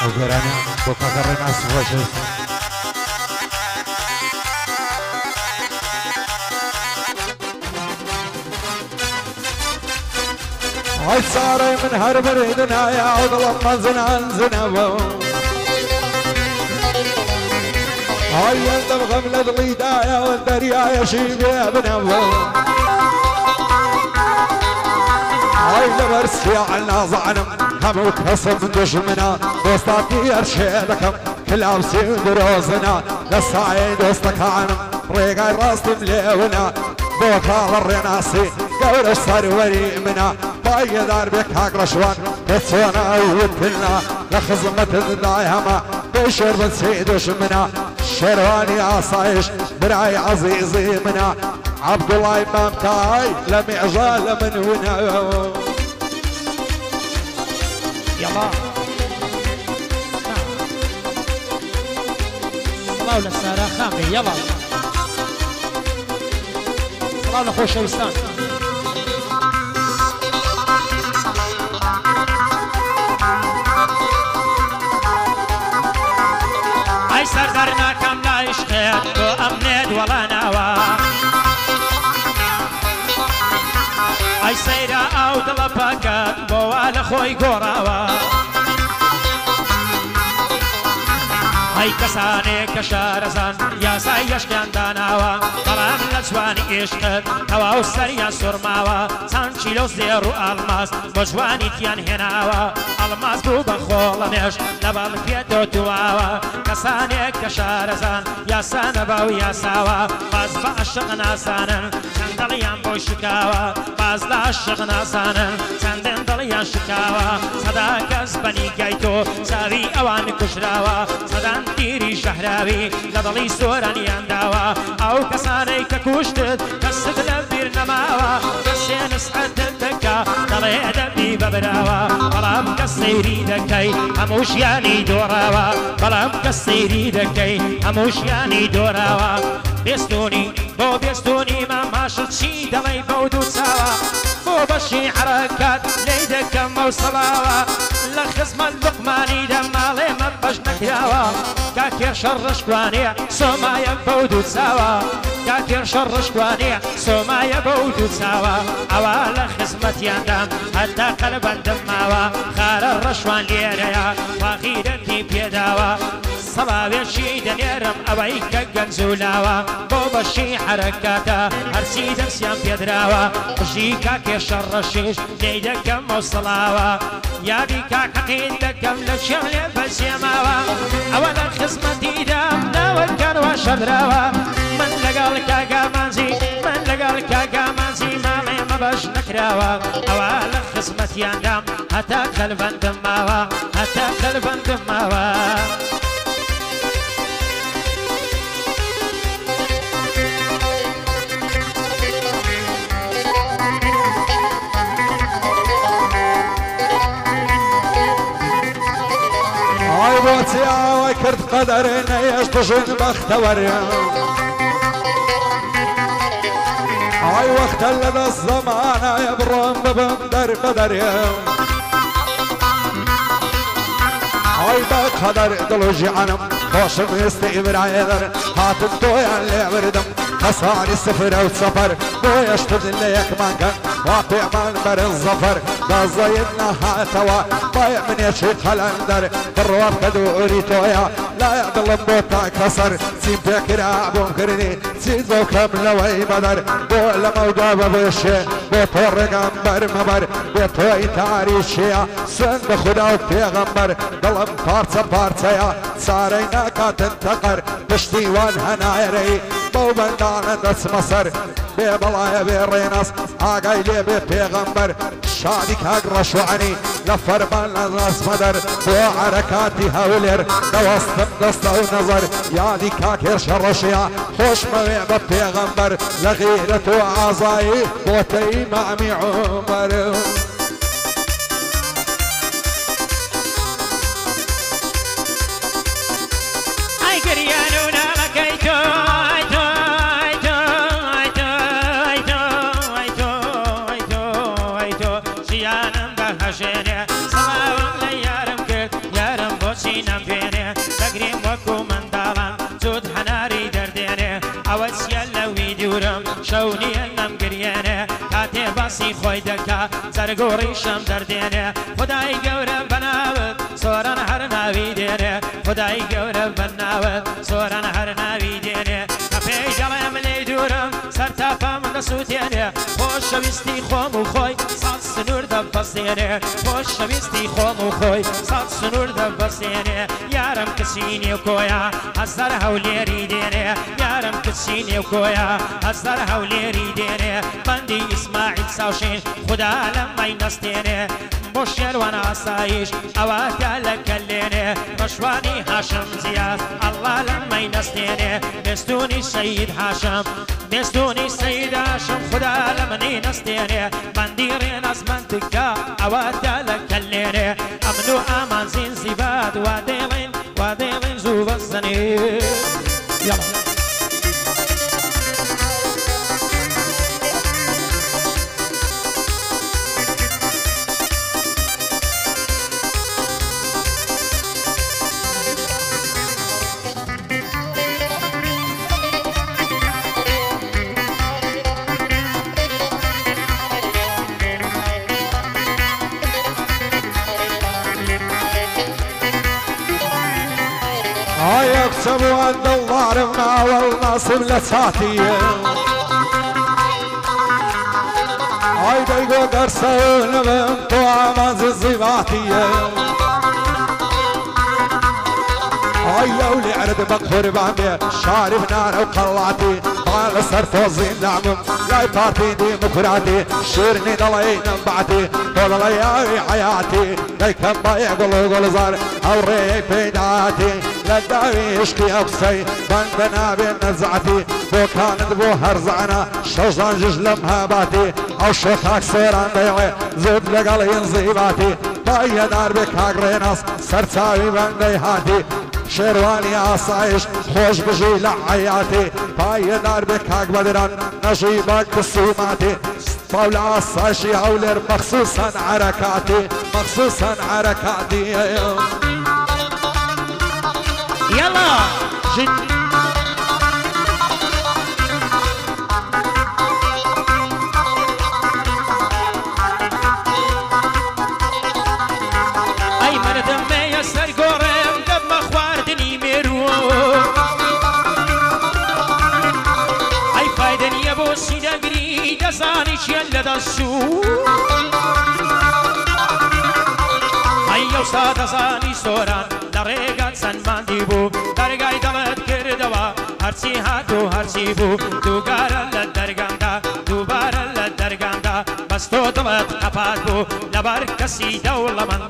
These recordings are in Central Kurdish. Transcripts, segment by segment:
Augerania, boca carrena suajes. هاي صاري من هرب ردنا يا عود لما زنان زنبو هاي يندم غملة الغيدايا والدريا يا شيبي يا بنبو هاي لبرسي عنا ظعنم همو كسب دجمنا دوستاتي ارشيدكم كلاب سيدروزنا لسعي دوستك عنم ريقا راستي مليونا بوكا الرناسي قول السروري منا باي دار بك حق رشوان بتسونا ويتلنا لخزمة الدايهما بشرب سيد وشمنا شرواني عصايش براي عزيزي منا عبد الله امام تاي لم يعجال من هنا يلا صلاة للسارة خامي يلا صلاة لخوش شوستان اي سردرنا كم لا يشخير تو امنيد ولا نوا اي سيرا او دلباكات بوال خوي قراوا اي كساني كشارزان يا سايش كان داناوا طلام لجواني اشقد هوا وسريا سرماوا سانشيلو زيرو الماس بجواني تيان هناوا الماس بو بخولمش لبال بيدو تواوا كساني كشارزان يا سانبا ويا ساوا باز باشقنا سانن سندليان بو شكاوا باز لاشقنا سانن سندن دليان شكاوا صدا كسبني جايتو ساوي اوان كشراوا صدان تيري شهراوي لضلي سوراني انداوا او كساني ككوشتد كسد لبير نماوا كسين سعد الدكا ضلي دبي ببراوا بلام كسيري دكي هموش يعني دوراوا بلام كسيري دكي هموش يعني دوراوا بيستوني بو بيستوني ما ماشت شي دلي بودو ساوا بو بشي حركات ليدك موصلاوا لخصم اللقماني دمالي ما بش نكراوا كاكير شرش كوانيا سومايا بودو ساوا كاكير شرش كوانيا سومايا بودو ساوا اوال خصمت ياندام حتى قلبا دماوا خار الرشوان ليريا واخيرتي بيداوا صبابي شي دنيرم اويك جنزولاوا بو بشي حركاتا هرسي دنسيان بيدراوا بشي كاكير شرشيش ليدك موصلاوا يا بيكا حقيدكم للشغل بس يماوا اولا خصمتي دام ناوكر وشدراوا من لقال كاكا مانزي من لقال كاكا مانزي مالي ما باش نكراوا اولا خصمتي اندام حتى قلبا دماوا حتى قلبا دماوا هاي بوتيا وكرت قدرنا يشتجن بختوريا هاي وقت لدى الزمان يبرم بندر قدريا هاي بقدر دلوجي عنم خوشم يستقبر عيدر هاتم تويا اللي بردم خساري السفر او سفر بو يشتد اللي يكمان كان واقع من بر الظفر بازايدنا هاتوا بايع من يشي قلندر بالرواب كدوري تويا لا يعدل بوتا كسر سيم بكرا بوكرني سيد بو كاملوي بدر بو لموضوع بوشي بو طرقم بر مبر بو توي تاريشيا سن بخدا وبيغمبر دلم بارتسا بارتسا سارينا كاتنتقر بشتيوان هنايري بو بندان دس مصر ببلايا بريناس آقاي لي ببيغمبر شادي كاقرش وعني لفرمان الناس مدر بو حركاتي هولر دوستم دستا ونظر يادي كاكر شرشيا خوش موي ببيغمبر لغيرة وعزاي بوتي معمي عمر ژیانم دەهەژێنێ سەماوم لە یارم کرد یارم بۆچی نەمبێنێ دەگریم وەکو منداڵان جوت هەناری دەردێنێ ئەوە چیە لەوی دوورم شەو نییە نەمگرێنێ کاتێ باسی خۆی دەکا جەرگۆڕی شەم دەردێنێ خودای گەورە بەناوت سۆران هەر ناوی دێنێ خودای گەورە بەناوت سۆران هەر ناوی دێنێ کە پێی دەڵێم لێی دوورم سەر تاپام دەسووتێنێ خۆشەویستی خۆم و خۆی سەد سنوور دەبەستێنێ خۆشەویستی خۆم و خۆی سەد سنوور دەبەستێنێ یارم کچی نێوکۆیە هەزار هەولێری دێنێ یارم کچی نێوکۆیە هەزار هەولێری دێنێ بەندی ئیسماعیل ساوشین خدا لەمەی نەستێنێ بۆ شێروان ئاسایش ئەواتە لە کەلێنێ بەشوانی هاشم زیاد ئەڵڵا لەمەی نەستێنێ بێستونی سەید هاشم بێستونی سەید هاشم خدا لە منی نەستێنێ بەندی ڕێناز منتکە ئەواتە لە کەلێنێ ئەمن و ئامان زین زیباد وا دێڵێن زوو بەزەنێ يكسبوا عند الظالمنا والناصب لساتيه هاي دايقو قرصون بنتو عماز الزباتيه هاي يولي عرض مقهور بعمي شارب نار وقلعتي طال سرفوزين نعمم لاي بارتي ديمقراطي شيرني ضلي نبعتي ضلي حياتي دايكم بايع قلو زار او ري بيداتي لداوي يشكي أقصي بندنا بين نزعتي بو كانت بو هرزعنا شوزان ججلم هاباتي أو شوخاك سيران ديوي زود لقل ينزيباتي بايا دار بكاك ريناس سرساوي بندي هاتي شيرواني آسايش خوش بجي لحياتي بايا دار بكاك بدران نجيبك كسوماتي باولا آسايشي هولر مخصوصا حركاتي يلا جد اي مردم ما يسر قرم دم خواردني ميرو اي فايدن يبو سيدقري دزاني شيل دسو اي يوسا دزاني سوران دريقات سنمان ديبو درقاي دلت كردوا هرسي هاتو هرسي بو دوغارا لدرقاندا دوبارا لدرقاندا بس تو دلت قفات بو لبار كسي دولمان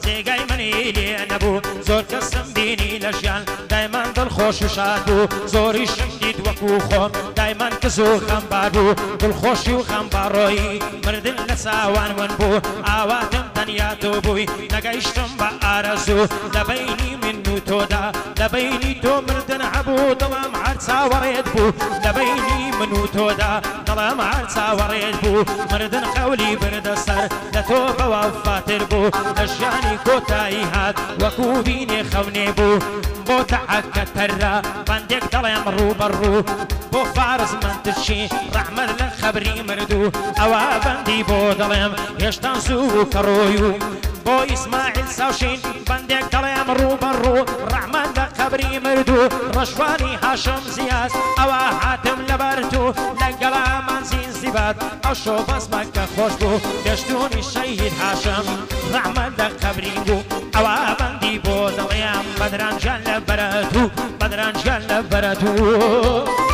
زيقاي مني لينبو زور كسم بيني لشيان دايما دل خوش وشاد بو زوري شمديد وكو خوم دايما كزو خمبار بو دل خوشي وخمباروي مردن لساوان ونبو آواتم تنياتو بوي نقايشتم بآرزو لبيني منو تودا لبيني تو مردن عبو دلم عرسا وريد بو لبيني منو تودا دلم عرسا وريد بو مردن قولي برد سر لتو بوفاتر بو لجاني كوتاي هاد وكو بيني خوني بو بو تعكا ترى بندك دلم رو برو بو فارس منتشي رحمن لخبري مردو اوا بندي بو دلم يشتان سو كرويو بو اسماعيل ساوشين بندك دلم رو برو رحمن لخبري مردو رشواني هاشم زياس اوا حاتم لبرتو لقلا منزين زباد اشو بسمك خوش بو يشتوني الشهيد هاشم رحمن لخبري بو اوا بندي بو دلم بدران جل برتو بدران جل برتو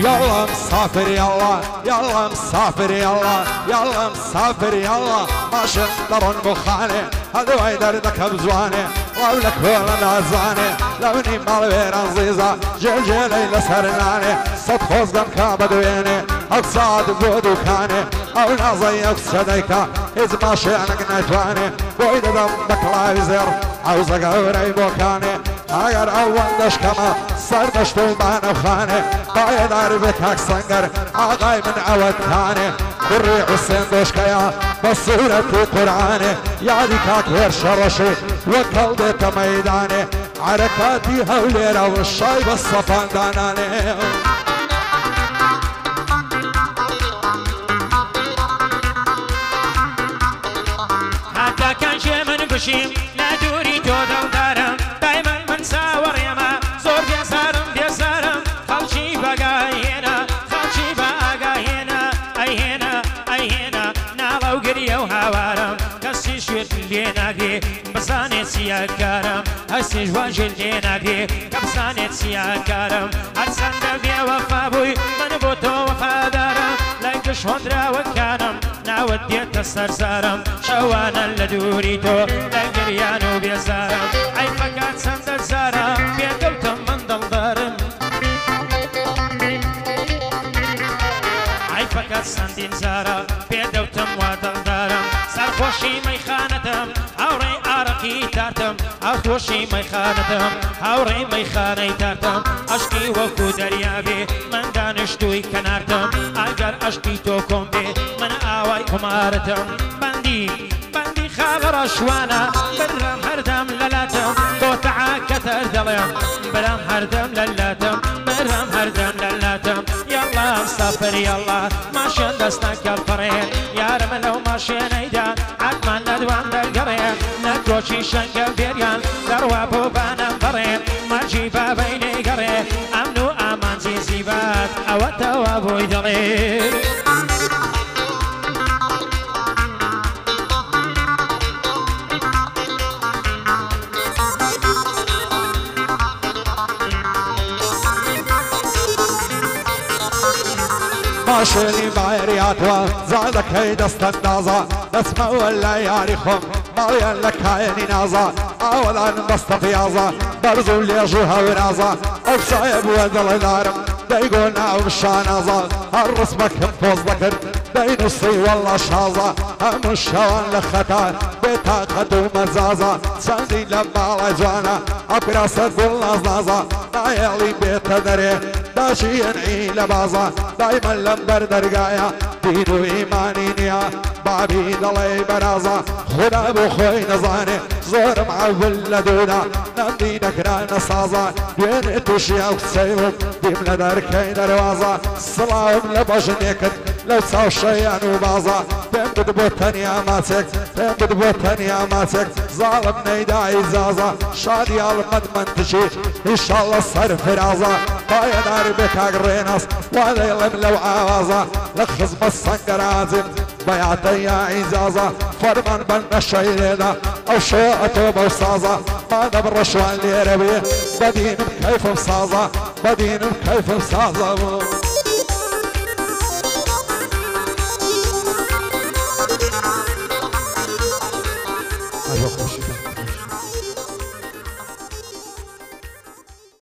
يلا مسافر يلا يلا مسافر يلا يلا مسافر يلا ماشي درون بخالي هذوي دردك بزوانه ولا كل نازانه لوني مال ويران زيزا جلجلي لسرنانه صد خوزقم كابدوينه اقصاد بودو كانه او نازيك صديكا إذ ما شعنك نتوانه بويد دم بكلاي زر عوزك اوري بوكانه اگر اول دشكما سردشتو بانو خانه باید عربتك سنگر آقای من عود كانه بري حسين دشكيا بصورة قرآنه يادي كاكير شرشي وكلبت ميدانه حركاتي هوليرة والشاي بالصفان دانانه حتى كان شي من بشيم لا دوري تودو دارم دايما من ساور يما زور بيسارم خلشي بقى هنا خلشي بقى هنا اي هنا اي هنا نالو قرية وهوارم كسي شويت اللي ناقي بسانة سياكارم هسي جواج اللي ناقي كبسانة سياكارم هرسان دبي وفابوي من بوتو وفادارم لنكش هندرا وكانم ناود ديت السرسارم شوانا لدوريتو لقريانو بيزارم عي فقات سند الزارم بيقلتم من دلدارم عي فقات سندين زارم بيدوتم ودلدارم سرخوشي ميخانتم هوري عرقي تارتم أخوشي ميخانتم هوري ميخاني تارتم أشكي وكو دريابي من دانشتوي كنارتم أجر أشكي توكم بي من آواي كمارتم بندي خابر أشوانا برم هردم للاتم بوتعا كتر دلم برم هردم للاتم برم هردم للاتم يلا مسافر يلا ماشين دستك الفرين يا رم لو ماشين ايدان عدمان ندوان درقرين نكروشي شنق بيريان دروا بوبانا فرين مرجيبا بيني قرين امنو امان زيزيبات او التوابو يدلين ماشيني بعيرياتوا زادك هي دست النازا نسمع ولا يعرفهم ما لك عيني نازا اولا دست فيازا برزو لي جوها ونازا وبصايب ودل نارم دايقولنا وبشانازا الرسمك فوز ذكر داينصي والله شازا هم الشوان لخطا بيتا خدو مزازا ساندي لما على جوانا ابراسة كل نازا نايلي بيتا دري داشي ينعي لبازا دايما لمبر درقايا دينو ايماني نيا بابي دلي برازا خدا بخوي نزاني زور معول لدونا نمدينك رانا سازا بين توشيا وسيلم ديم لدركي دروازا سلام لبجنيكن لو ساو شيان وبازا بين بدبوتن يا ماسك بين بدبوتن يا ماسك ظالم نيداعي زازا شادي المد منتشي ان شاء الله صرف رازا بايا دار بك اقريناس وهذا يلم لو عوازا لخص بالصنقر عازم بيعتي يا عزازا فرمان بنا الشيلينا او شوقته بوصازا ما دبر شوان لي ربي بدين بكيف بصازا بدين بكيف بصازا